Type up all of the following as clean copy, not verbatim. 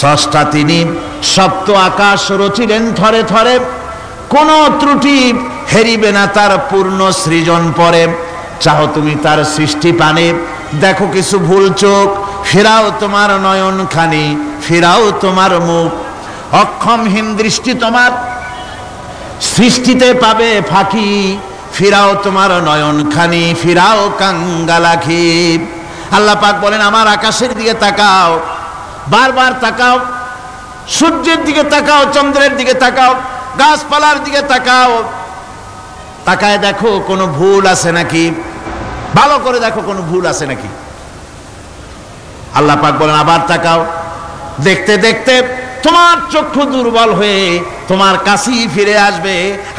স্রষ্টা তিনি, সপ্ত আকাশ রচিলেন থরে থরে, কোনো ত্রুটি হেরিবে না তার পূর্ণ সৃজন পরে। চাহো তুমি তার সৃষ্টি পানে, দেখো কিছু ভুল চোখ, ফেরাও তোমার নয়ন খানি, ফেরাও তোমার মুখ। অক্ষমহীন দৃষ্টি তোমার সৃষ্টিতে পাবে ফাঁকি, ফিরাও তোমার নয়ন খানি, ফিরাও কাঙ্গালাখি। আল্লাহ পাক বলেন আমার আকাশের দিকে তাকাও, বারবার তাকাও, সূর্যের দিকে তাকাও, চন্দ্রের দিকে তাকাও, গাছপালার দিকে তাকাও, তাকায় দেখো কোনো ভুল আছে নাকি, ভালো করে দেখো কোনো ভুল আছে নাকি। আল্লাহ পাক বলেন আবার তাকাও, দেখতে দেখতে তোমার চক্ষু দুর্বল হয়ে তোমার কাছেই ফিরে আসবে।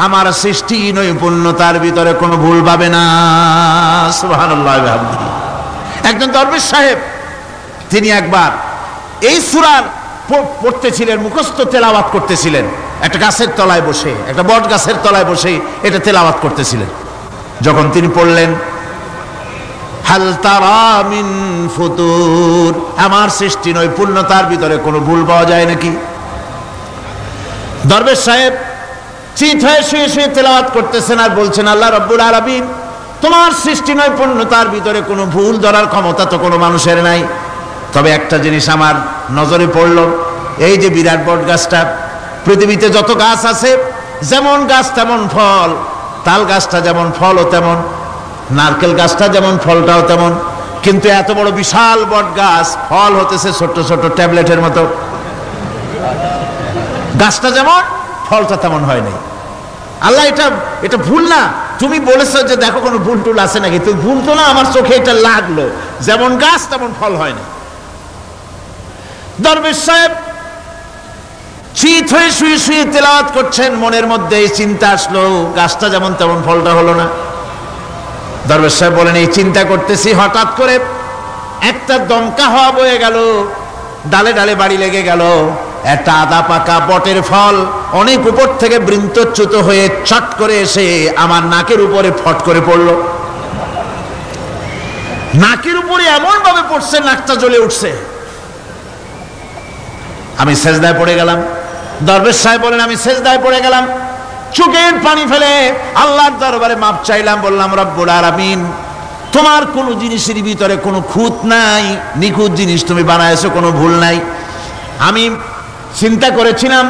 আমার সৃষ্টি নৈপুণ্যতার ভিতরে কোনো ভুল পাবে না। সুবহানাল্লাহ। একজন দরবেশ সাহেব তিনি একবার এই সূরার পড়তেছিলেন, মুখস্থ তেলাওয়াত করতেছিলেন, একটা গাছের তলায় বসে, একটা বট গাছের তলায় বসে এটা তেলাওয়াত করতেছিলেন। যখন তিনি পড়লেন হাল তারা মিন ফুতুর, আমার সৃষ্টি নৈপুণ্যতার ভিতরে কোনো ভুল পাওয়া যায় নাকি। দরবেশ সাহেব চিত হয়ে শুয়ে শুয়ে তেলাওয়াত করতেছেন আর বলছেন আল্লাহ রাব্বুল আলামিন, তোমার সৃষ্টি নৈপুণ্যতার ভিতরে কোনো ভুল ধরার ক্ষমতা তো কোনো মানুষের নাই। তবে একটা জিনিস আমার নজরে পড়ল, এই যে বিরাট বট গাছটা, পৃথিবীতে যত গাছ আছে যেমন গাছ তেমন ফল, তাল গাছটা যেমন ফলও তেমন, নারকেল গাছটা যেমন ফলটাও তেমন, কিন্তু এত বড় বিশাল বট গাছ ফল হতেছে ছোট ছোট ট্যাবলেটের মতো। গাছটা যেমন ফলটা তেমন হয় নাই। আল্লাহ এটা ভুল না, তুমি বলেছো যে দেখো কোনো ভুল টুল আছে নাকি, তুমি ভুল তো না, আমার চোখে এটা লাগলো, যেমন গাছ তেমন ফল হয় না। দরবেশ সাহেব চিত হয়ে শুয়ে শুয়ে তেলাওয়াত করছেন, মনের মধ্যে এই চিন্তা আসলো গাছটা যেমন তেমন ফলটা হলো না। দরবেশ সাহেব বলেন এই চিন্তা করতেছি, হঠাৎ করে একটা দমকা হাওয়া বয়ে গেল, ডালে ডালে বাড়ি লেগে গেল, একটা আদা পাকা বটের ফল অনেক উপর থেকে বৃন্তচ্যুত হয়ে চট করে এসে আমার নাকের উপরে ফট করে পড়ল। নাকের উপরে এমন ভাবে পড়ছে নাকটা জ্বলে উঠছে। আমি সেজদায় পড়ে গেলাম। দরবেশ সাহেব বলেন আমি সেজদায় পড়ে গেলাম, চোখের পানি ফেলে আল্লাহর দরবারে মাপ চাইলাম, বললাম রব্বুল আলামিন, তোমার কোনো জিনিসের ভিতরে কোনো খুঁত নাই, নিখুঁত জিনিস তুমি বানাইছো, কোনো ভুল নাই। আমি চিন্তা করেছিলাম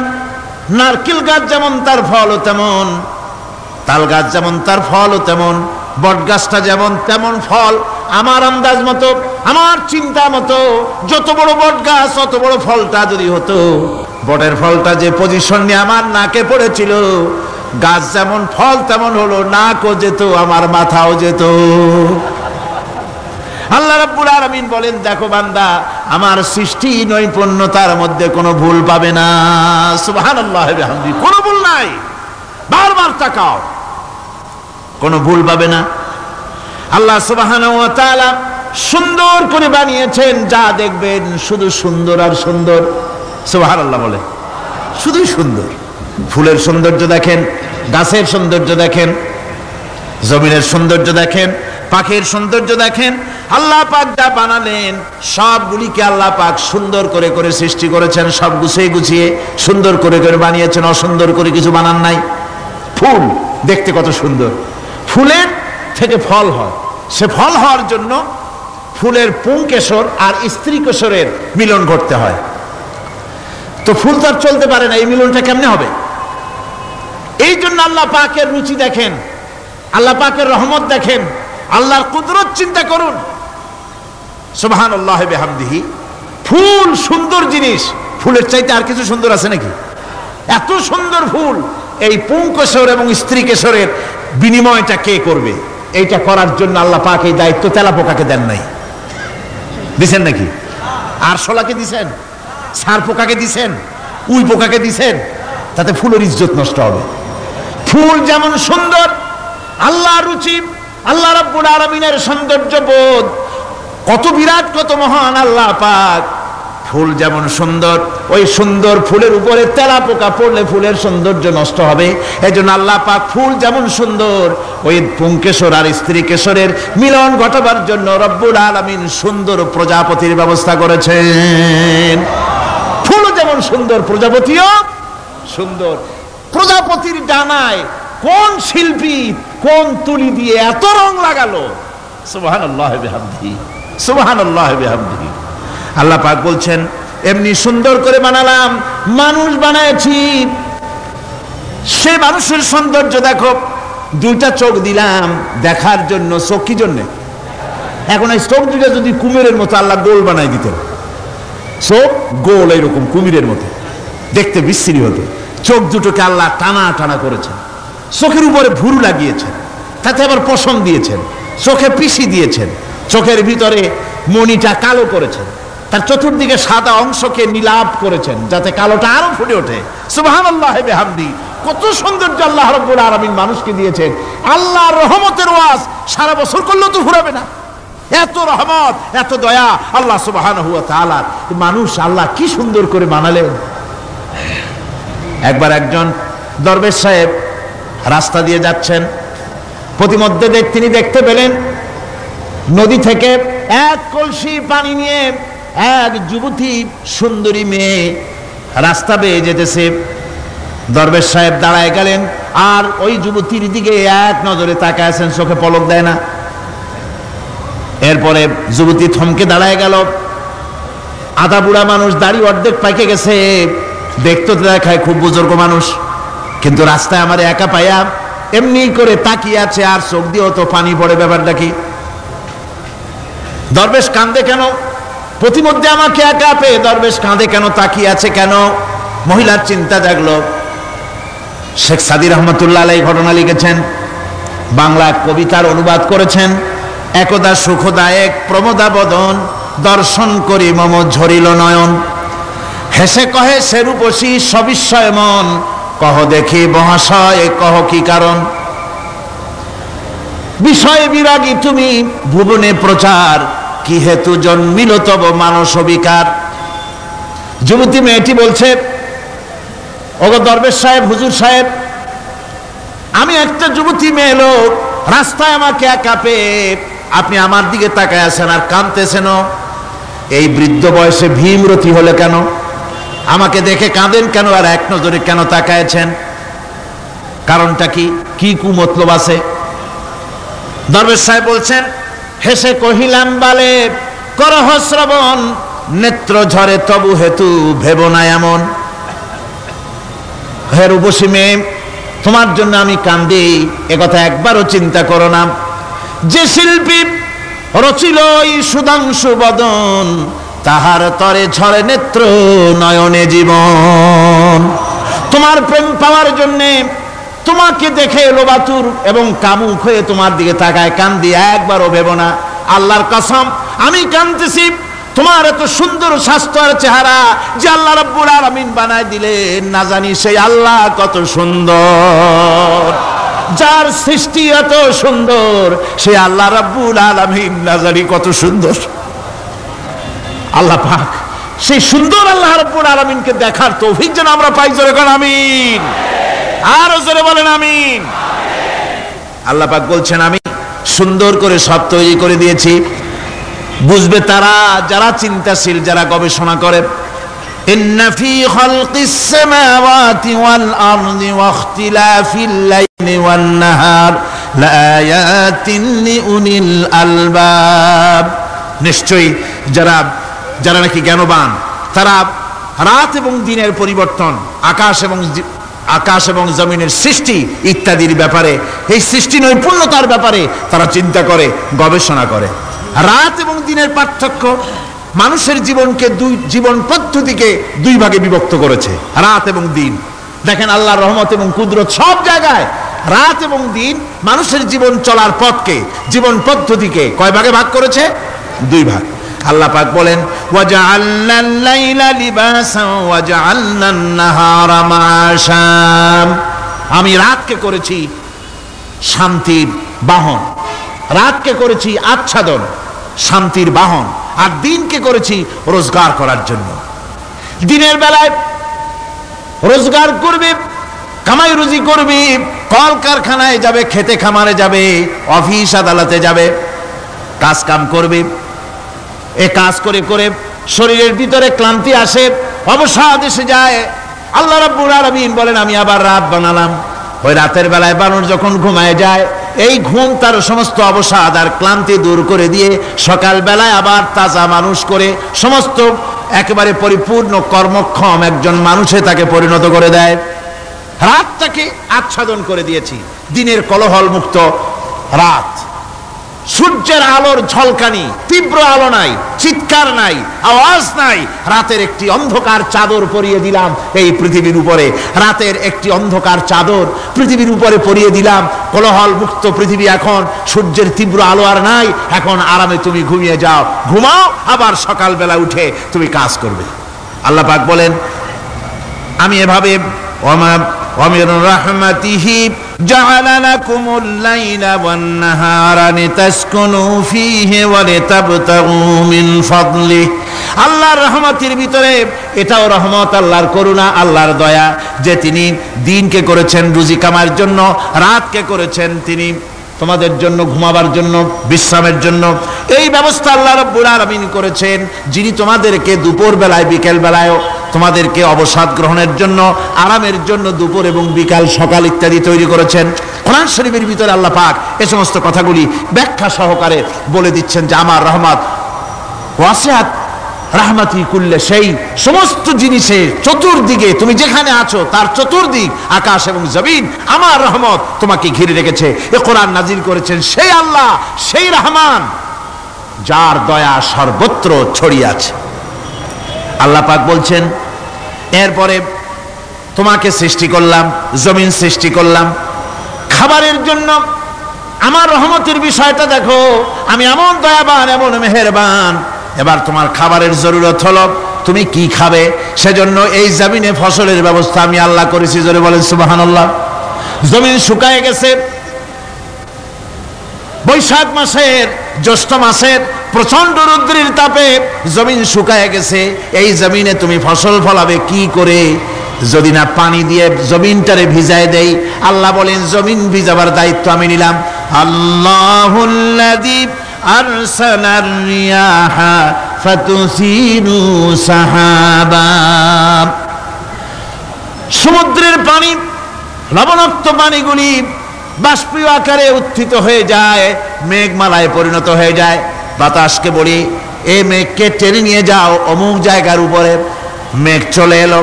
নারকেল গাছ যেমন তার ফলও তেমন, তাল গাছ যেমন তার ফলও তেমন, বট গাছটা যেমন তেমন ফল। আমার আন্দাজ মতো, আমার চিন্তা মতো যত বড় বট গাছ অত বড় ফলটা যদি হতো, বটের ফলটা যে পজিশন নিয়ে আমার নাকে পড়েছিল, গাছ যেমন ফল তেমন হলো, নাকও যেত, আমার মাথাও যেত। আল্লাহ রাব্বুল আলামিন বলেন দেখো বান্দা, আমার সৃষ্টি নৈপুণ্যতার মধ্যে কোনো ভুল পাবে না। সুবহানাল্লাহ বিহামদিহি, কোনো ভুল নাই, বারবার তাকাও, কোনো ভুল পাবে না। আল্লাহ সুবহানাহু ওয়া তাআলা সুন্দর করে বানিয়েছেন, যা দেখবেন শুধু সুন্দর আর সুন্দর। সুবহানাল্লাহ বলে, শুধুই সুন্দর। ফুলের সৌন্দর্য দেখেন, গাছের সৌন্দর্য দেখেন, জমিনের সৌন্দর্য দেখেন, পাখির সৌন্দর্য দেখেন। আল্লাহ পাক যা বানালেন সবগুলিকে আল্লাহ পাক সুন্দর করে করে সৃষ্টি করেছেন, সব গুছিয়ে গুছিয়ে সুন্দর করে করে বানিয়েছেন, অসুন্দর করে কিছু বানান নাই। ফুল দেখতে কত সুন্দর, ফুলের থেকে ফল হয়, সে ফল হওয়ার জন্য ফুলের পুংকেশর আর স্ত্রী কেশরের মিলন ঘটতে হয়। তো ফুল তো আর চলতে পারে না, এই মিলনটা কেমনে হবে? এই জন্য আল্লাহ পাকের রুচি দেখেন, আল্লাহ পাকের রহমত দেখেন, আল্লাহর কুদরত চিন্তা করুন। সুবহানাল্লাহ বিহামদিহি। ফুল সুন্দর জিনিস, ফুলের চাইতে আর কিছু সুন্দর আছে নাকি? এত সুন্দর ফুল, এই পুংকেশর এবং স্ত্রী কেশরের বিনিময়টা কে করবে? এইটা করার জন্য আল্লাহ পাক এই দায়িত্ব তেলাপোকাকে দেন নাই, দিছেন নাকি? আরশোলাকে দিছেন, সার পোকাকে দিছেন, উই পোকাকে দিছেন, তাতে ফুলের ইজ্জত নষ্ট হবে। ফুল যেমন সুন্দর, আল্লাহর রুচি, আল্লাহ রাব্বুল আলামিনের সৌন্দর্য বোধ কত বিরাট, কত মহান আল্লাহ পাক। ফুল যেমন সুন্দর, ওই সুন্দর ফুলের উপরে তেলাপোকা পড়লে ফুলের সৌন্দর্য নষ্ট হবে। এজন্য আল্লাহ পাক ফুল যেমন সুন্দর, ওই পুংকেশর আর স্ত্রী কেশরের মিলন ঘটাবার জন্য রব্বুল আলামিন সুন্দর প্রজাপতির ব্যবস্থা করেছেন। ফুল যেমন সুন্দর, প্রজাপতিও সুন্দর। প্রজাপতির ডানায় কোন শিল্পী কোন তুলি দিয়ে এত রং লাগালো? সুবহানাল্লাহ বিহামদিহি, সুবহানাল্লাহ বিহামদিহি। আল্লাহ পাক বলছেন এমনি সুন্দর করে বানালাম, মানুষ বানাইছি। সে মানুষের সৌন্দর্য দেখো, দুইটা চোখ দিলাম দেখার জন্য। চোখ কি জন্য? এখন এই চোখ দুইটা যদি কুমিরের মতো আল্লাহ গোল বানাই দিতেন, চোখ গোল এরকম কুমিরের মতো দেখতে বিশ্রী হতো। চোখ দুটোকে আল্লাহ টানা টানা করেছেন, চোখের উপরে ভুরু লাগিয়েছেন, তাতে আবার পশম দিয়েছেন, চোখে পিসি দিয়েছেন, চোখের ভিতরে মণিটা কালো করেছেন, তার চতুর্দিকে সাদা অংশকে নীলাভ করেছেন যাতে কালোটা আরো ফুটে ওঠে। সুবহানাল্লাহ বিহামদি। কত সৌন্দর্য আল্লাহ রাব্বুল আলামিন মানুষকে দিয়েছেন। আল্লাহর রহমতের ওয়াজ সারা বছর করলেও তো ফুরাবে না, এত রহমত, এত দয়া আল্লাহ সুবহানাহু ওয়া তাআলা। মানুষ আল্লাহ কি সুন্দর করে বানালেন। একবার একজন দরবেশ সাহেব রাস্তা দিয়ে যাচ্ছেন, প্রতিমধ্যে তিনি দেখতে পেলেন নদী থেকে এক কলসি পানি নিয়ে এক যুবতী সুন্দরী মেয়ে রাস্তা বেয়ে যেতেছে। দরবেশ সাহেব দাঁড়ায় গেলেন আর ওই যুবতীর দিকে এক নজরে তাকায় আছেন, চোখে পলক দেয় না। এরপরে যুবতী থমকে দাঁড়ায় গেল। আধা বুড়া মানুষ, দাড়ি অর্ধেক পাইকে গেছে, দেখতে দেখায় খুব বুজুর্গ মানুষ, কিন্তু রাস্তায় আমার একা পাইয়া এমনি করে তাকিয়ে আছে আর চোখ দিয়েও তো পানি পড়ে। ব্যাপারটা কি? দরবেশ কাঁদে কেন? প্রতিমধ্যে আমাকে একা পেয়ে দরবেশ কাঁদে কেন, তাকিয়ে আছে কেন? মহিলার চিন্তা জাগলো। শেখ সাদী রহমতুল্লাহ আলাইহি ঘটনা লিখেছেন, বাংলা কবিতার অনুবাদ করেছেন। একদা সুখদায়ক প্রমোদা বদন, দর্শন করি মম ঝরিল নয়ন। হেসে কহে সে রূপসী সবিস্ময় মন, কহ দেখি মহাশয় কহ কি কারণ। বিষয় বিরাগী তুমি ভুবনে প্রচার, কি হেতু জন্মিল তব মানস বিকার। যুবতী মেয়েটি বলছে, ওগো দরবেশ সাহেব, হুজুর সাহেব, আমি একটা যুবতী মেয়ে লোক, রাস্তায় আমাকে একা পেয়ে আপনি আমার দিকে তাকায় আছেন আর কাঁদতেছেন। এই বৃদ্ধ বয়সে ভীমরতি হলে কেন? আমাকে দেখে কাঁদেন কেন আর এক নজরে কেন তাকায়ছেন? কারণটা কি? কি কুমতলব আছে? দরবেশ সাহেব বলছেন, হেসে কহিলাম বালে করহ শ্রবণ, নেত্র ঝরে তবু হেতু ভেব না এমন। হে রূপসী মেয়ে, তোমার জন্য আমি কান্দি, একথা একবারও চিন্তা করো না। যে শিল্পী রচিল এই সুধাংশু বদন, তাহার তরে ঝরে নেত্র নয়নে জীবন। তোমার প্রেম পাওয়ার জন্যে তোমাকে দেখে লোবাতুর এবং কামুক হয়ে তোমার দিকে তাকায়, কান্দি, একবারও ভেব না। আল্লাহর কসম আমি কাঁদতেছি তোমার এত সুন্দর স্বাস্থ্য আর চেহারা যে আল্লাহ রাব্বুল আলামিন বানায় দিলেন, না জানি সেই আল্লাহ কত সুন্দর। যার সৃষ্টি এত সুন্দর সে আল্লাহ রাব্বুল আলামিন না জানি কত সুন্দর। আল্লাহ পাক সেই সুন্দর আল্লাহ রাব্বুল আলামিনকে দেখার তৌফিক যেন আমরা পাই। জোরে বলেন আমিন, আরো জোরে বলেন আমিন। আল্লাহ পাক বলছেন আমি সুন্দর করে সব তৈরি করে দিয়েছি। বুঝবে তারা যারা চিন্তাশীল, যারা গবেষণা করে। ইন্না ফি খালকিস সামাওয়াতি ওয়াল আরদি ওয়া ইখতিলাফিল লাইলি ওয়ান নাহার লাআয়াতিন লিউলিল আলবাব। নিশ্চয়ই যারা নাকি জ্ঞানবান, তারা রাত এবং দিনের পরিবর্তন, আকাশ এবং জমিনের সৃষ্টি ইত্যাদির ব্যাপারে, এই সৃষ্টি নৈপুণ্যতার ব্যাপারে তারা চিন্তা করে, গবেষণা করে। রাত এবং দিনের পার্থক্য মানুষের জীবনকে জীবন পদ্ধতিকে দুই ভাগে বিভক্ত করেছে, রাত এবং দিন। দেখেন আল্লাহর রহমত এবং কুদরত সব জায়গায় রাত এবং দিন মানুষের জীবন চলার পথকে, জীবন পদ্ধতিকে কয় ভাগে ভাগ করেছে? দুই ভাগ। আল্লাহ পাক বলেন ওয়াজআলনাল লাইলা লিবাসান ওয়াজআলনান নাহারা মাআশা। আমি রাতকে করেছি শান্তির বাহন, রাতকে করেছি আচ্ছাদন, শান্তির বাহন, আর দিনকে করেছি রোজগার করার জন্য। দিনের বেলায় রোজগার করবে, কামাই রুজি করবে, কল কারখানায় যাবে, খেতে খামারে যাবে, অফিস আদালতে যাবে, কাজ কাম করবে। এ কাজ করে করে শরীরের ভিতরে ক্লান্তি আসে, অবসাদ এসে যায়। আল্লাহ রাব্বুল আলামিন বলেন আমি আবার রাত বানালাম। ওই রাতের বেলায় বানর যখন ঘুমায় যায়, এই ঘুম তার সমস্ত অবসাদ আর ক্লান্তি দূর করে দিয়ে সকাল বেলায় আবার তাজা মানুষ করে সমস্ত একেবারে পরিপূর্ণ কর্মক্ষম একজন মানুষে তাকে পরিণত করে দেয়। রাতটাকে আচ্ছাদন করে দিয়েছি, দিনের কোলাহল মুক্ত রাত। সূর্যের আলোর ঝলকানি, তীব্র আলো নাই, চিৎকার নাই, আওয়াজ নাই। রাতের একটি অন্ধকার চাদর পরিয়ে দিলাম এই পৃথিবীর উপরে। রাতের একটি অন্ধকার চাদর পৃথিবীর উপরে পরিয়ে দিলাম। কোলাহল মুক্ত পৃথিবী এখন, সূর্যের তীব্র আলো আর নাই। এখন আরামে তুমি ঘুমিয়ে যাও, ঘুমাও, আবার সকালবেলা উঠে তুমি কাজ করবে। আল্লাহ পাক বলেন আমি এভাবে ومن رحمته جعل لكم الليل والنهار لتسكنوا فيه ولتبتغوا من فضله। আল্লাহর রহমতের ভিতরে এটাও রহমত, আল্লাহর করুণা, আল্লাহর দয়া যে তিনি দিনকে করেছেন রুজি কামার জন্য, রাতকে করেছেন তিনি তোমাদের জন্য ঘুমাবার জন্য, বিশ্রামের জন্য। এই ব্যবস্থা আল্লাহ রাব্বুল আলামিন করেছেন, যিনি তোমাদেরকে দুপুর বেলায় বিকেল বেলায় তোমাদেরকে অবসাদ গ্রহণের জন্য, আরামের জন্য দুপুর এবং বিকাল সকাল ইত্যাদি তৈরি করেছেন। কোরআন শরীফের ভিতরে আল্লাহ পাক এই সমস্ত কথাগুলি ব্যাখ্যা সহকারে বলে দিচ্ছেন যে আমার রহমত ওয়াসিআত রাহমাতি কুল্লে সেই সমস্ত জিনিসে চতুর্দিকে তুমি যেখানে আছো তার চতুর্দিক আকাশ এবং জমিন আমার রহমত তোমাকে ঘিরে রেখেছে। এ কোরআন নাজিল করেছেন সেই আল্লাহ, সেই রহমান যার দয়া সর্বত্র ছড়িয়ে আছে। আল্লাহ পাক বলছেন এরপরে তোমাকে সৃষ্টি করলাম, জমিন সৃষ্টি করলাম খাবারের জন্য। আমার রহমতের বিষয়টা দেখো, আমি এমন দয়াবান, এমন মেহেরবান। এবার তোমার খাবারের জরুরত হলো তুমি কি খাবে, সেজন্য এই জমিনে ফসলের ব্যবস্থা আমি আল্লাহ করেছি। জোরে বলেন সুবহানাল্লাহ। জমিন শুকায় গেছে, বৈশাখ মাসের জ্যৈষ্ঠ মাসের প্রচন্ড রৌদ্রের তাপে জমিন শুকায় গেছে। এই জমিনে তুমি ফসল ফলাবে কি করে যদি না পানি দিয়ে জমিনটারে ভিজায় দেই? আল্লাহ বলেন জমিন ভিজাবার দায়িত্ব আমি নিলাম। আল্লাহুল্লাযী আরসালার রিয়াহা ফাতুসিরু সাহাবা। সমুদ্রের পানি, লবণাক্ত পানিগুলি বাষ্পীয় আকারে উত্থিত হয়ে যায়, মেঘমালায় পরিণত হয়ে যায়। বাতাসকে বলি এই মেঘকে টেনে নিয়ে যাও অমুক জায়গার উপরে। মেঘ চলে এলো।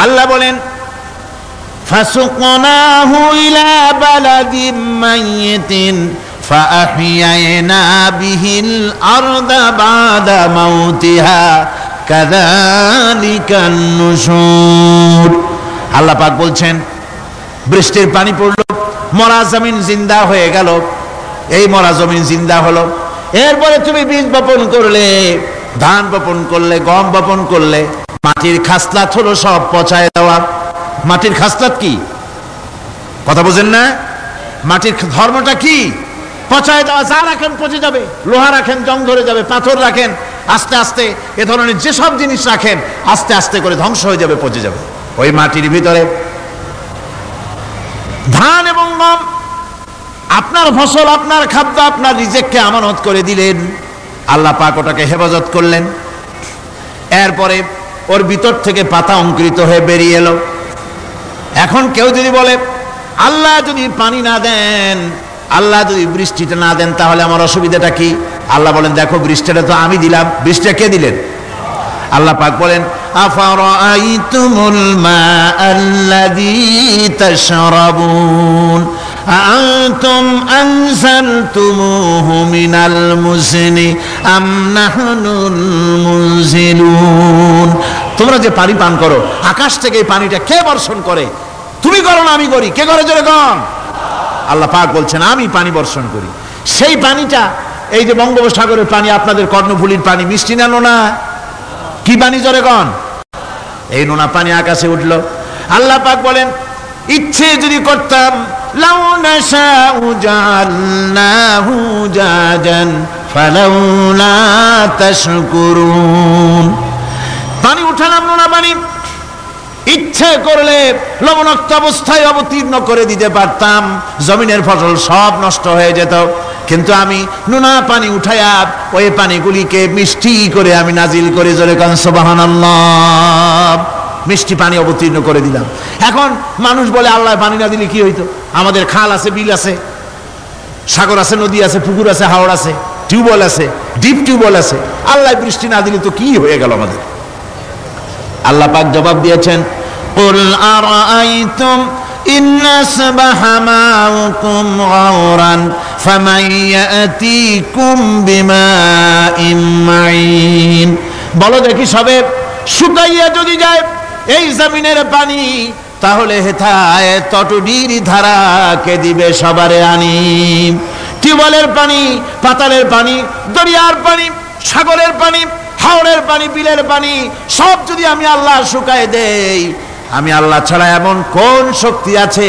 আল্লাহ বলেন ফাসুকনাহু ইলা বালাদিম মাইয়িতিন ফাআহইয়ানা বিহিল আরদা বাদা মাউতিহা কাযালিকান নুশুর। আল্লাহ পাক বলছেন বৃষ্টির পানি পড়লো, মরা জমিন জিন্দা হয়ে গেল। এই মরা জমিন জিন্দা হলো। এরপরে তুমি বীজ বপন করলে, ধান বপন করলে, গম বপন করলে, মাটির খাসলাত হলো সব পচায় দেওয়া। মাটির খাসলাত কি কথা বোঝেন না? মাটির ধর্মটা কি? পচায় দেওয়া। যা রাখেন পচে যাবে, লোহা রাখেন জং ধরে যাবে, পাথর রাখেন আস্তে আস্তে, এ ধরনের যেসব জিনিস রাখেন আস্তে আস্তে করে ধ্বংস হয়ে যাবে, পচে যাবে। ওই মাটির ভিতরে ধান এবং গম, আপনার ফসল, আপনার খাদ্য, আপনার রিজেককে আমানত করে দিলেন। আল্লাহ পাক ওটাকে হেফাজত করলেন। এরপরে ওর ভিতর থেকে পাতা অঙ্কুরিত হয়ে বেরিয়ে এলো। এখন কেউ যদি বলে আল্লাহ যদি পানি না দেন, আল্লাহ যদি বৃষ্টিটা না দেন, তাহলে আমার অসুবিধাটা কি? আল্লাহ বলেন দেখো বৃষ্টিটা তো আমি দিলাম। বৃষ্টিটা কে দিলেন? আল্লাহ পাক বলেন আফারাআইতুমুল মাআল্লাযী তাশরাবুন আআনতুম আনজালতুমুহু মিনাল মুজনি আম নাহনুল মুনজিলুন। তোমরা যে পানি পান করো, আকাশ থেকে এই পানিটা কে বর্ষণ করে? তুমি করো না আমি করি? কে করে জোরে কন? আল্লাহ পাক বলছেন আমি পানি বর্ষণ করি। সেই পানিটা এই যে বঙ্গোপসাগরের পানি, আপনাদের কর্ণফুলীর পানি মিষ্টি না নোনা? কি পানি জোরে কন? এই নোনা পানি আকাশে উঠলো। আল্লাহ পাক বলেন ইচ্ছে যদি করতাম লাউ নাশাউ জাআলনাহু জাজান ফালাউলা তাশকুরুন। পানি উঠালাম, নোনা পানি, ইচ্ছে করলে লবণাক্ত অবস্থায় অবতীর্ণ করে দিতে পারতাম, জমিনের ফসল সব নষ্ট হয়ে যেত। কিন্তু আমি নোনা পানি উঠাইয়া ওই পানিগুলিকে মিষ্টি করে আমি নাজিল করে জোরে কান সুবহানাল্লাহ, মিষ্টি পানি অবতীর্ণ করে দিলাম। এখন মানুষ বলে আল্লাহ পানি না দিলে কি হইতো? আমাদের খাল আছে, বিল আছে, সাগর আছে, নদী আছে, পুকুর আছে, হাওড় আছে, টিউবওয়েল আছে, ডিপ টিউবওয়েল আছে, আল্লাহ বৃষ্টি না দিলে তো কি হয়ে গেল আমাদের? আল্লাহ পাক জবাব দিয়েছেন, কুল আরাআইতুম ইন আসবাহা মাউকুম গাওরান ফামান ইয়াতিকুম বিমাইন মাইন। বলো দেখি, সবে শুকাইয়া যদি যায় এই জমিনের পানি, তাহলে হেথায় তটডির ধারা কে দিবে সবারে আনি? টিউবওয়েলের পানি, পাতালের পানি, দরিয়ার পানি, সাগরের পানি, হাওড়ের পানি, বিলের পানি সব যদি আমি আল্লাহ শুকায় দেই, আমি আল্লাহ ছাড়া এমন কোন শক্তি আছে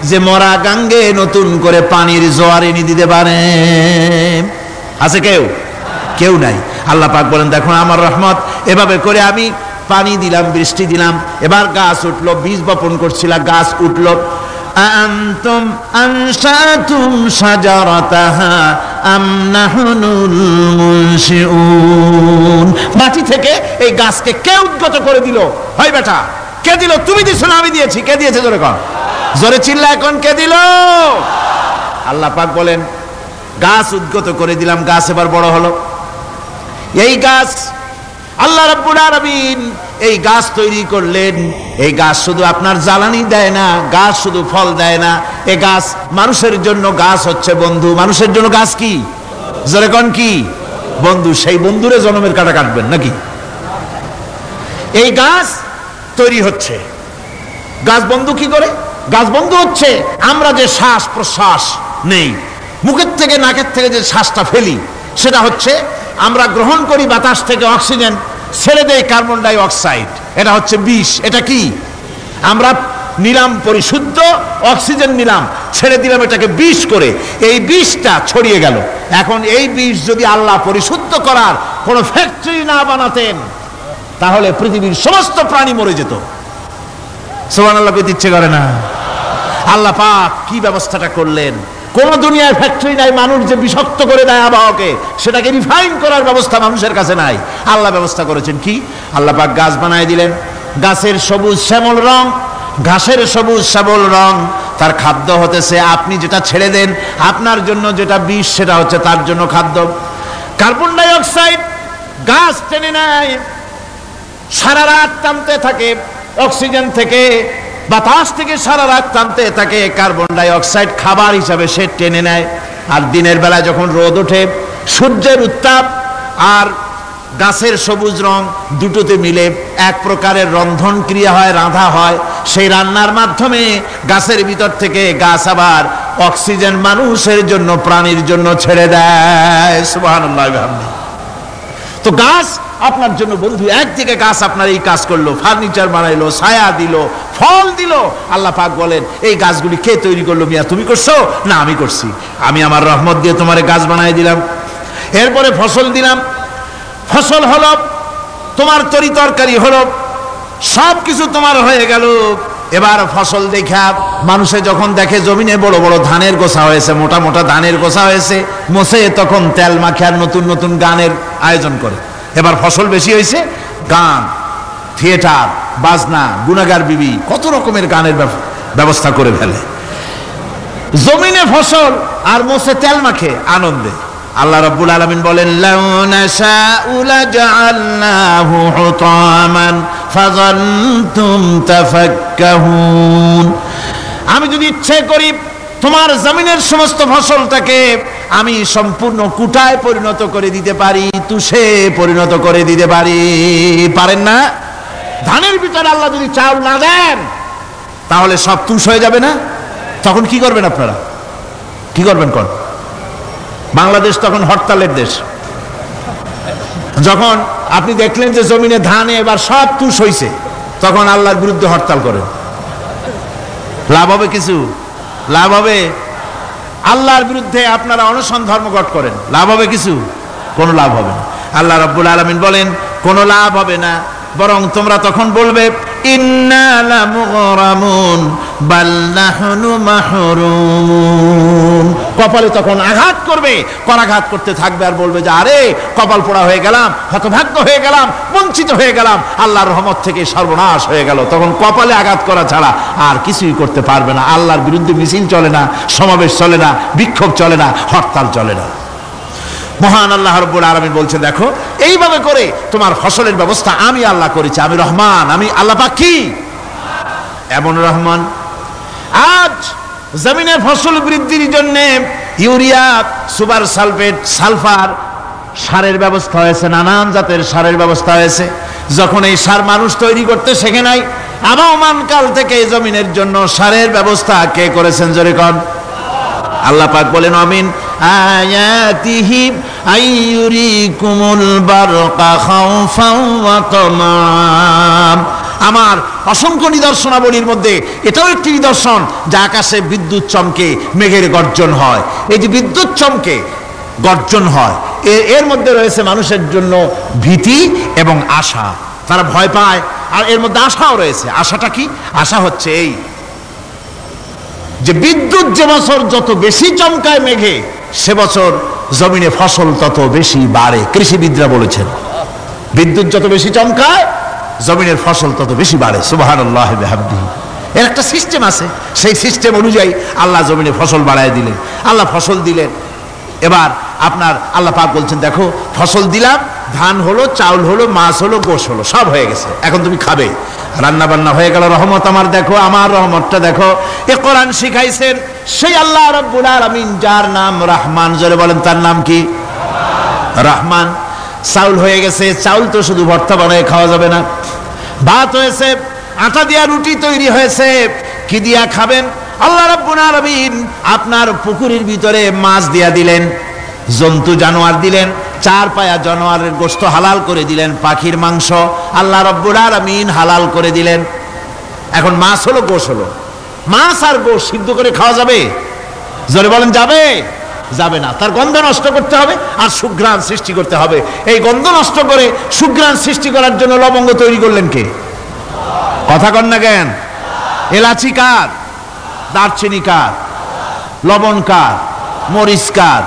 যে মরা গাঙ্গে নতুন করে পানির জোয়ার এনে দিতে পারে? আছে কেউ? কেউ নাই। আল্লাহ পাক বলেন, দেখো আমার রহমত, এভাবে করে আমি পানি দিলাম, বৃষ্টি দিলাম, এবার গাছ উঠলো, বীজ বপন করছিলাম, গাছ উঠলো। আনতুম আনশাতুম শাজারাতাহা আম নাহনুল মুনশিউন। মাটি থেকে এই গাছকে কে উদ্গত করে দিল? হয় বেটা, কে দিল? তুমি দিছো না আমি দিয়েছি? কে দিয়েছে? জোরে কর, জোরে চিল্লা এখন, কে দিল? আল্লাহ পাক বলেন, গাছ উদ্গত করে দিলাম, গাছ এবার বড় হলো। এই গাছ আল্লাহ রাব্বুল আলামিন এই গাছ তৈরি করলেন। এই গাছ শুধু আপনার জ্বালানি দেয় না, গাছ শুধু ফল দেয় না, এই গাছ মানুষের জন্য গাছ হচ্ছে বন্ধু। মানুষের জন্য গাছ কি? জোরে কোন কি? বন্ধু। সেই বন্ধুরে জন্মের কাটা কাটবেন নাকি? এই গাছ তৈরি হচ্ছে। গাছ বন্ধু কি করে? গাছ বন্ধু হচ্ছে আমরা যে শ্বাস প্রশ্বাস নেই, মুখের থেকে নাকের থেকে যে শ্বাসটা ফেলি, সেটা হচ্ছে আমরা গ্রহণ করি বাতাস থেকে অক্সিজেন, ছেড়ে দেয় কার্বন ডাই অক্সাইড। এটা হচ্ছে বিষ। এটা কি? আমরা নিলাম পরিশুদ্ধ অক্সিজেন, নিলাম, ছেড়ে দিলাম এটাকে বিষ করে, এই বিষটা ছড়িয়ে গেল। এখন এই বিষ যদি আল্লাহ পরিশুদ্ধ করার কোনো ফ্যাক্টরি না বানাতেন, তাহলে পৃথিবীর সমস্ত প্রাণী মরে যেত। সুবহানাল্লাহ, কইতে ইচ্ছে করে না? আল্লাহ পাক কি ব্যবস্থাটা করলেন! কোন দুনিয়ায় ফ্যাক্টরি নাই, মানুষ যে বিষাক্ত করে দেয় আবহাওয়াকে, সেটাকে রিফাইন করার ব্যবস্থা মানুষের কাছে নাই। আল্লাহ ব্যবস্থা করেছেন কি? আল্লাহ পাক গাছ বানায় দিলেন। গাছের সবুজ শ্যামল রং, ঘাসের সবুজ শ্যামল রং, তার খাদ্য হতেছে আপনি যেটা ছেড়ে দেন, আপনার জন্য যেটা বিষ, সেটা হচ্ছে তার জন্য খাদ্য। কার্বন ডাই অক্সাইড গাছ টেনে নেয়, সারা রাত টানতে থাকে, অক্সিজেন থেকে, বাতাস থেকে সারা রাত টানতে থাকে। কার্বন ডাই অক্সাইড খাবার হিসাবে সে টেনে নেয়। আর দিনের বেলায় যখন রোদ ওঠে, সূর্যের উত্তাপ আর গাছের সবুজ রং দুটোতে মিলে এক প্রকারের রন্ধন ক্রিয়া হয়, রাঁধা হয়। সেই রান্নার মাধ্যমে গাছের ভিতর থেকে গাছ আবার অক্সিজেন মানুষের জন্য, প্রাণীর জন্য ছেড়ে দেয়। সুবহানাল্লাহ। তো গাছ আপনার জন্য বন্ধু। একদিকে গাছ আপনার এই কাজ করলো, ফার্নিচার বানাইলো, ছায়া দিল, ফল দিল। আল্লাহ পাক বলেন, এই গাছগুলি কে তৈরি করলো? মিয়া তুমি করছো? না, আমি করছি। আমি আমার রহমত দিয়ে তোমার গাছ বানাই দিলাম। এরপরে ফসল দিলাম, ফসল হলো, তোমার তরি তরকারি হলো, সব কিছু তোমার হয়ে গেল। এবার ফসল দেখা মানুষে যখন দেখে জমিনে বড় বড় ধানের গোছা হয়েছে, মোটা মোটা ধানের গোছা হয়েছে, মোছে তখন তেল মাখে আর নতুন নতুন গানের আয়োজন করে। এবার ফসল বেশি হয়েছে, গান, থিয়েটার, বাজনা, গুনাগার বিবি, কত রকমের গানের ব্যবস্থা করে ফেলে। জমিনে ফসল আর মোছে তেল মাখে আনন্দে। আল্লাহ রাব্বুল আলামিন বলেন, লাউ নাশাউ লাজআলনাহু হুতামান ফাযালতুম তাফাক্কাহুন। আমি যদি ইচ্ছে করি তোমার জমিনের সমস্ত ফসলটাকে আমি সম্পূর্ণ কুটায় পরিণত করে দিতে পারি, তুষে পরিণত করে দিতে পারি। পারেন না? ধানের ভিতরে আল্লাহ যদি চাউল না দেন, তাহলে সব তুষ হয়ে যাবে না? তখন কি করবেন আপনারা? কি করবেন? কোন বাংলাদেশ তখন হরতালের দেশ। যখন আপনি দেখলেন যে জমিনে ধানে এবার সব তুষ হইছে, তখন আল্লাহর বিরুদ্ধে হরতাল করেন। লাভ হবে কিছু? লাভ হবে? আল্লাহর বিরুদ্ধে আপনারা অনশন ধর্মঘট করেন, লাভ হবে কিছু? কোনো লাভ হবে না। আল্লাহ রাব্বুল আলামিন বলেন, কোনো লাভ হবে না। বরং তোমরা তখন বলবে ইন্না লামুগরামুন বাল নাহনু মাহরুমুন। কপালে তখন আঘাত করবে, করাঘাত করতে থাকবে আর বলবে যে আরে কপাল পোড়া হয়ে গেলাম, হতভাগ্য হয়ে গেলাম, বঞ্চিত হয়ে গেলাম, আল্লাহর রহমত থেকে সর্বনাশ হয়ে গেল। তখন কপালে আঘাত করা ছাড়া আর কিছুই করতে পারবে না। আল্লাহর বিরুদ্ধে মিছিল চলে না, সমাবেশ চলে না, বিক্ষোভ চলে না, হরতাল চলে না। মহান আল্লাহ রাব্বুল আলামিন বলছেন দেখো এইভাবে করে তোমার ফসলের ব্যবস্থা আমি আল্লাহ করেছি। আমি রহমান, আমি আল্লাহ পাক কি এমন রহমান। আজ জমিনে ফসল বৃদ্ধির জন্য ইউরিয়া, সুপার সালফেট, সালফার সারের ব্যবস্থা হয়েছে, নানান জাতের সারের ব্যবস্থা হয়েছে। যখন এই সার মানুষ তৈরি করতে শেখে নাই, আবহমান কাল থেকে এই জমিনের জন্য সারের ব্যবস্থা কে করেছেন জোরে কোন? আল্লাহ পাক বলেন আমিন আয়াতিহি আইয়ুরিকুমুল বারকা খাউফান ওয়া তামাম। আমার অসংখ্য নিদর্শনাবলীর মধ্যে এটাও একটি নিদর্শন যে আকাশে বিদ্যুৎ চমকে মেঘের গর্জন হয়। এই যে বিদ্যুৎ চমকে গর্জন হয় এর মধ্যে রয়েছে মানুষের জন্য ভীতি এবং আশা। তারা ভয় পায় আর এর মধ্যে আশাও রয়েছে। আশাটা কি? আশা হচ্ছে এই যে বিদ্যুৎ যে বছর যত বেশি চমকায় মেঘে, সে বছর জমিনে ফসল তত বেশি বাড়ে। কৃষিবিদরা বলেছেন বিদ্যুৎ যত বেশি চমকায় জমিনের ফসল তত বেশি বাড়ে। সুবহানাল্লাহ ওয়া বিহামদিহি। এর একটা সিস্টেম আছে, সেই সিস্টেম অনুযায়ী আল্লাহ জমিনে ফসল বাড়ায় দিলেন। আল্লাহ ফসল দিলেন। এবার আপনার আল্লাহ পাক বলছেন দেখো ফসল দিলাম, ধান হলো, চাউল হলো, মাছ হলো, গোশ হলো, সব হয়ে গেছে, এখন তুমি খাবে। রান্না বান্না হয়ে গেল, রহমত আমার দেখো, আমার রহমতটা দেখো। এ কোরআন শিখাইছেন সেই আল্লাহ রাব্বুল আলামিন যার নাম রহমান। জোরে বলেন তার নাম কি? রহমান। চাউল হয়ে গেছে, চাউল তো শুধু ভর্তা বানায় খাওয়া যাবে না, ভাত হয়েছে, আটা দিয়া রুটি তৈরি হয়েছে, কি দিয়া খাবেন? আল্লাহ রাব্বুল আলামিন আপনার পুকুরের ভিতরে মাছ দিয়া দিলেন, জন্তু জানোয়ার দিলেন, চার পায়া জানোয়ারের গোশত হালাল করে দিলেন, পাখির মাংস আল্লাহ রাব্বুল আলামিন হালাল করে দিলেন। এখন মাছ হলো, গোশ হলো। মাছ আর গোশ সিদ্ধ করে খাওয়া যাবে? জোরে বলেন যাবে? যাবে না। তার গন্ধ নষ্ট করতে হবে আর সুঘ্রাণ সৃষ্টি করতে হবে। এই গন্ধ নষ্ট করে সুঘ্রাণ সৃষ্টি করার জন্য লবঙ্গ তৈরি করলেন কে? কথা কন না কেন? এলাচি কার? দারচিনি কার? লবণ কার? মরিচ কার?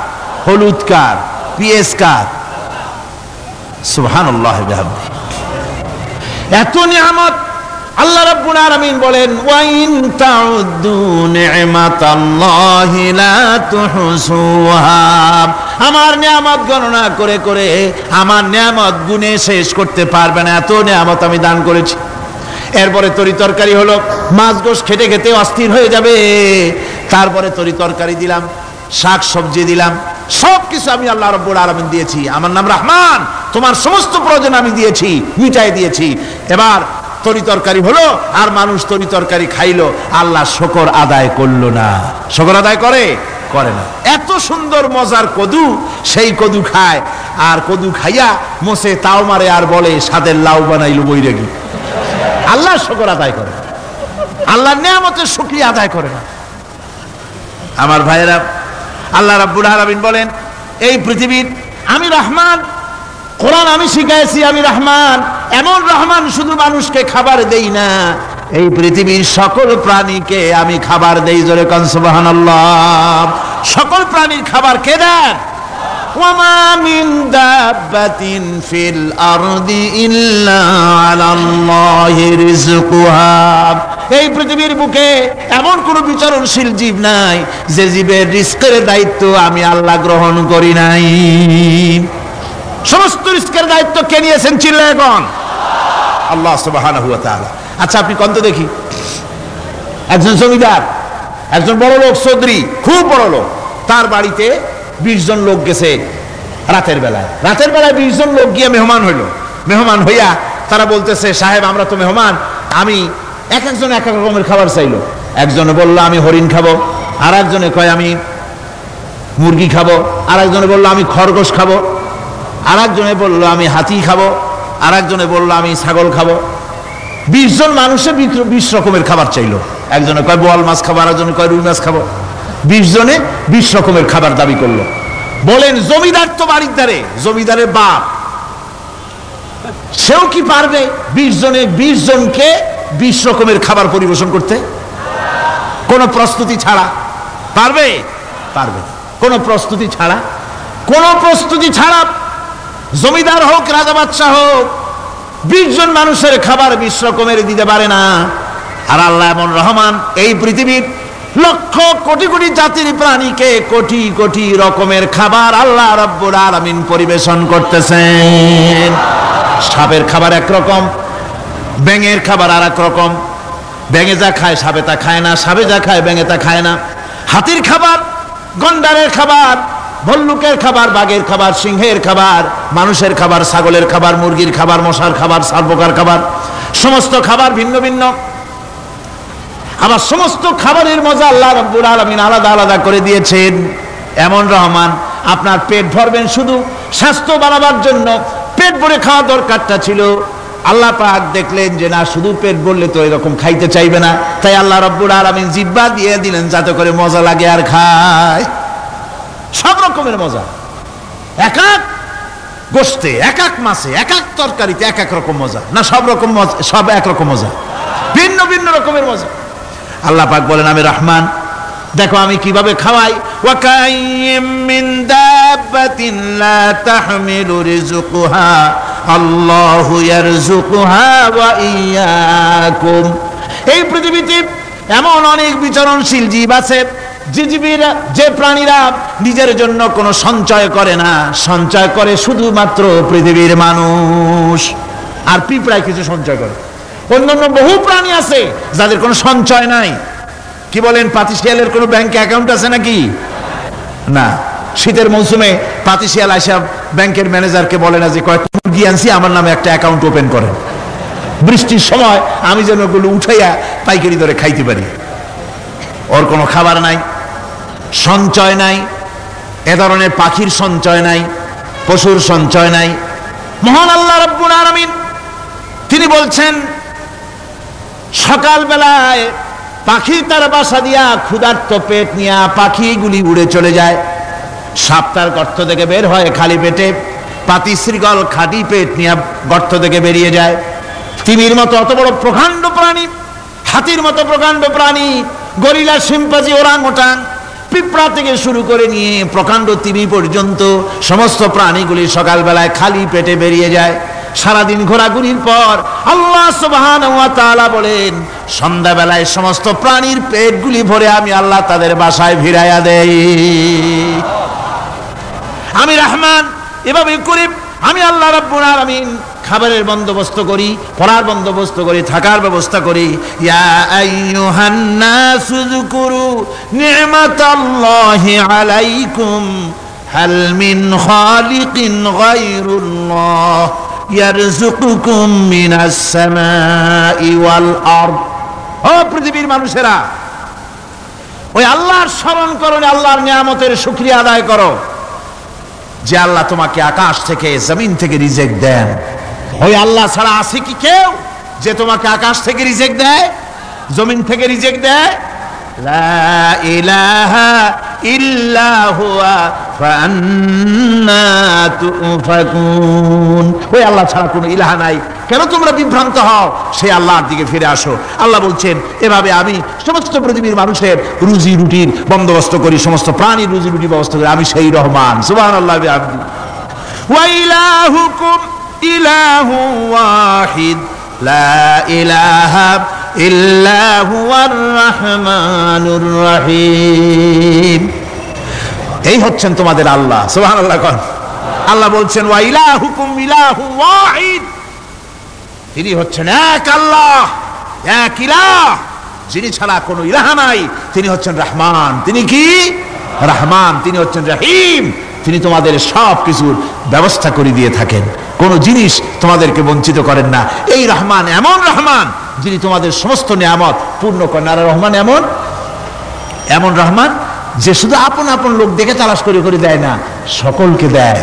হলুদ কার? পেঁয়াজ কার? সুবহানাল্লাহ ওয়া বিহামদিহি। এত নিয়ামত আল্লাহ রাব্বুল আলামিন বলেন ওয়া ইন তাউদ্দু নি'মাতাল্লাহি লা তুহসুহা। আমার নিয়ামত গণনা করে করে আমার নিয়ামত গুণে শেষ করতে পারবে না, এত নিয়ামত আমি দান করেছি। এরপরে তরি তরকারি হলো, মাছ গোশ খেতে খেতে অস্থির হয়ে যাবে, তারপরে তরি তরকারি দিলাম, শাক সবজি দিলাম, সব কিছু আমি আল্লাহ রাব্বুল আলামিন দিয়েছি। আমার নাম রহমান, তোমার সমস্ত প্রয়োজন আমি দিয়েছি, মিটাই দিয়েছি। এবার তরি তরকারি হলো আর মানুষ তরি তরকারি খাইলো, আল্লাহ শুকর আদায় করলো না। শুকর আদায় করে? করে না। এত সুন্দর মজার কদু, সেই কদু খায় আর কদু খাইয়া মোসে তাও মারে আর বলে স্বাদের লাউ বানাইলো বৈরাগী। আল্লাহ শুকর আদায় করে, আল্লাহর নিয়ামতের শুকরিয়া আদায় করে না। আমার ভাইয়েরা, আল্লাহ রাব্বুল আলামিন বলেন এই পৃথিবীর আমি রহমান, কোরআন আমি শিখাইছি আমি রহমান। এমন রহমান শুধু মানুষকে খাবার দেই না, এই পৃথিবীর সকল প্রাণীকে আমি খাবার দেই। জোরে কোন সুবহানাল্লাহ। সকল প্রাণীর খাবার কে দেন? ওয়া মা মিন দাব্বাতিন ফিল আরদি ইল্লা আলাল্লাহি রিজকুহা। এই পৃথিবীর বুকে এমন কোন বিচরণশীল জীব নাই যে জীবের রিজকের দায়িত্ব আমি আল্লাহ গ্রহণ করি নাই। সমস্ত রিজকের দায়িত্ব কে নিয়েছেন? চিল্লায়ে কোন? আল্লাহ সুবহানাহু ওয়া তাআলা। আচ্ছা আপনি কোন তো দেখি, একজন জমিদার, একজন বড় লোক, চৌধুরী, খুব বড় লোক, তার বাড়িতে 20 জন লোক গেছে রাতের বেলায়। রাতের বেলায় 20 জন লোক গিয়ে মেহমান হইল। মেহমান হইয়া তারা বলতেছে সাহেব আমরা তো মেহমান, আমি এক একজন এক এক রকমের খাবার চাইলো। একজনে বললো আমি হরিণ খাবো, আর একজনে কয় আমি মুরগি খাবো, আর একজনে বললো আমি খরগোশ খাবো, আর একজনে বললো আমি হাতি খাবো, আর একজনে বললো আমি ছাগল খাবো। 20 জন মানুষে 20 রকমের খাবার চাইলো। একজনে কয় বোয়াল মাছ খাবো, আর একজনে কয় রুই মাছ খাবো। 20 জনে 20 রকমের খাবার দাবি করলো। বলেন জমিদার তো বাড়ির ধারে, জমিদারের বাপ সেও কি পারবে 20 জনকে 20 রকমের খাবার পরিবেশন করতে? কোন প্রস্তুতি ছাড়া পারবে? পারবে কোন প্রস্তুতি ছাড়া? কোন প্রস্তুতি ছাড়া জমিদার হোক, রাজা বাদশাহ হোক, 20 জন মানুষের খাবার 20 রকমের দিতে পারে না। আর আল্লাহ এমন রহমান, এই পৃথিবীর লক্ষ কোটি কোটি জাতির প্রাণীকে কোটি কোটি রকমের খাবার আল্লাহ রাব্বুল আলামিন পরিবেশন করতেছেন। সাপের খাবার একরকম, ব্যাঙের খাবার আর এক রকম। ব্যাঙে যা খায় সাপে তা খায় না, সাপে যা খায় ব্যাঙে তা খায় না। হাতির খাবার, গন্ডারের খাবার, ভল্লুকের খাবার, বাঘের খাবার, সিংহের খাবার, মানুষের খাবার, ছাগলের খাবার, মুরগির খাবার, মশার খাবার, সারপোকার খাবার, সমস্ত খাবার ভিন্ন ভিন্ন। আবার সমস্ত খাবারের মজা আল্লাহ রাব্বুল আলামিন আলাদা আলাদা করে দিয়েছেন। এমন রহমান, আপনার পেট ভরবেন শুধু স্বাস্থ্য বাড়াবার জন্য, পেট ভরে খাওয়া দরকারটা ছিল। আল্লাহ পাক দেখলেন যে না, শুধু পেট ভরলে তো এরকম খাইতে চাইবে না, তাই আল্লাহ রাব্বুল আলামিন জিহ্বা দিয়ে দিলেন যাতে করে মজা লাগে আর খায়। সব রকমের মজা, এক এক গোশতে, এক এক মাছে, এক এক তরকারিতে এক এক রকম মজা। না সব রকম মজা, সব একরকম মজা, ভিন্ন ভিন্ন রকমের মজা। আল্লাহ পাক বলেন আমি রহমান, দেখো আমি কিভাবে খাওয়াই। ওয়া কাইয়্যিম মিন দাব্বাতিন লা তাহমিলু রিজকুহা আল্লাহু ইয়ারযুকুহা ওয়া ইয়্যাকুম। এই পৃথিবীতে এমন অনেক বিচরণশীল জীব আছে, যে প্রাণীরা নিজের জন্য কোনো সঞ্চয় করে না, সঞ্চয় করে শুধুমাত্র পৃথিবীর মানুষ। আর পিঁপড়ায় কিছু সঞ্চয় করে। অন্যান্য বহু প্রাণী আছে যাদের কোনো সঞ্চয় নাই। কি বলেন, পাতিশিয়ালের কোনো ব্যাংকে অ্যাকাউন্ট আছে নাকি? না। শীতের মৌসুমে পাতিশিয়াল আসা ব্যাংকের ম্যানেজারকে বলে না যে কয়েকটা মুরগি আনছি, আমার নামে একটা অ্যাকাউন্ট ওপেন করেন, বৃষ্টির সময় আমি যেন ওগুলো উঠাইয়া পাইকারি দরে খাইতে পারি। ওর কোনো খাবার নাই, সঞ্চয় নাই। এ ধরনের পাখির সঞ্চয় নাই, পশুর সঞ্চয় নাই। মহান আল্লাহ রাব্বুল আলামিন তিনি বলছেন, সকাল বেলায় পাখি তার বাসা দিয়া ক্ষুধার্ত পেট নিয়ে পাখিগুলি উড়ে চলে যায়। সাপ তার গর্ত থেকে বের হয় খালি পেটে, পাতি শৃগল খালি পেট নিয়ে গর্ত থেকে বেরিয়ে যায়। তিমির মতো অত বড় প্রকাণ্ড প্রাণী, হাতির মতো প্রকাণ্ড প্রাণী, গরিলা, শিম্পাঞ্জি, ওরাংওটাং, পিঁপড়া থেকে শুরু করে নিয়ে প্রকাণ্ড তিমি পর্যন্ত সমস্ত প্রাণীগুলি সকালবেলায় খালি পেটে বেরিয়ে যায়। সারাদিন ঘোরাঘুরির পর আল্লাহ সুবহানাহু ওয়া তাআলা বলেন, সন্ধ্যাবেলায় সমস্ত প্রাণীর পেটগুলি ভরে আমি আল্লাহ তাদের বাসায় ফিরাইয়া দেই। আমি রহমান, এভাবে করে আমি আল্লাহ রাব্বুল আলামিন খাবারের বন্দোবস্ত করি, পড়ার বন্দোবস্ত করি, থাকার ব্যবস্থা করি। ইয়া আইয়ুহান নাসু যকুরু নি'মাতাল্লাহি আলাইকুম হাল মিন খালিকিন গায়রুল্লাহ ইয়ারযুকুকুম মিনাস সামাই ওয়াল আরদ। ও পৃথিবীর মানুষেরা, ওই আল্লাহর স্মরণ করো, আল্লাহর নিয়ামতের শুকরিয়া আদায় করো যে আল্লাহ তোমাকে আকাশ থেকে, জমিন থেকে রিজিক দেন। ওই আল্লাহ ছাড়া আছে কি কেউ যে তোমাকে আকাশ থেকে রিজিক দেয়, জমিন থেকে রিজিক দেয়? লা ইলাহা ইল্লা হুয়া ফাআন্না তুফাকুন। ওই আল্লাহ ছাড়া কোনো ইলাহা নাই, কেন তোমরা বিভ্রান্ত হও? সেই আল্লাহর দিকে ফিরে আসো। আল্লাহ বলছেন, এভাবে আমি সমস্ত পৃথিবীর মানুষের রুজি রুটির বন্দোবস্ত করি, সমস্ত প্রাণীর রুজি রুটির ব্যবস্থা করি। আমি সেই রহমান। সুবহানাল্লাহি ওয়া বিহামদিহি। ওয়া ইলাহুকুম ইলাহু ওয়াহিদ লা ইলাহা ইল্লা হুয়ার রাহমানুর রহিম। এই হচ্ছেন তোমাদের আল্লাহ। সুবহানাল্লাহ। আল্লাহ বলছেন, ওয়া ইলাহুকুম ইলাহু ওয়াহিদ, তিনি হচ্ছেন এক আল্লাহ, এক ইলাহ, যিনি ছাড়া কোনো ইলাহ নাই। তিনি হচ্ছেন রহমান। তিনি কি? রহমান। তিনি হচ্ছেন রহিম। তিনি তোমাদের সব কিছুর ব্যবস্থা করে দিয়ে থাকেন, কোন জিনিস তোমাদেরকে বঞ্চিত করেন না। এই রহমান এমন রহমান যিনি তোমাদের সমস্ত নিয়ামত পূর্ণ করেন। আর রহমান এমন রহমান যে শুধু আপন আপন লোক দেখে তালাশ করে করে দেয় না, সকলকে দেয়।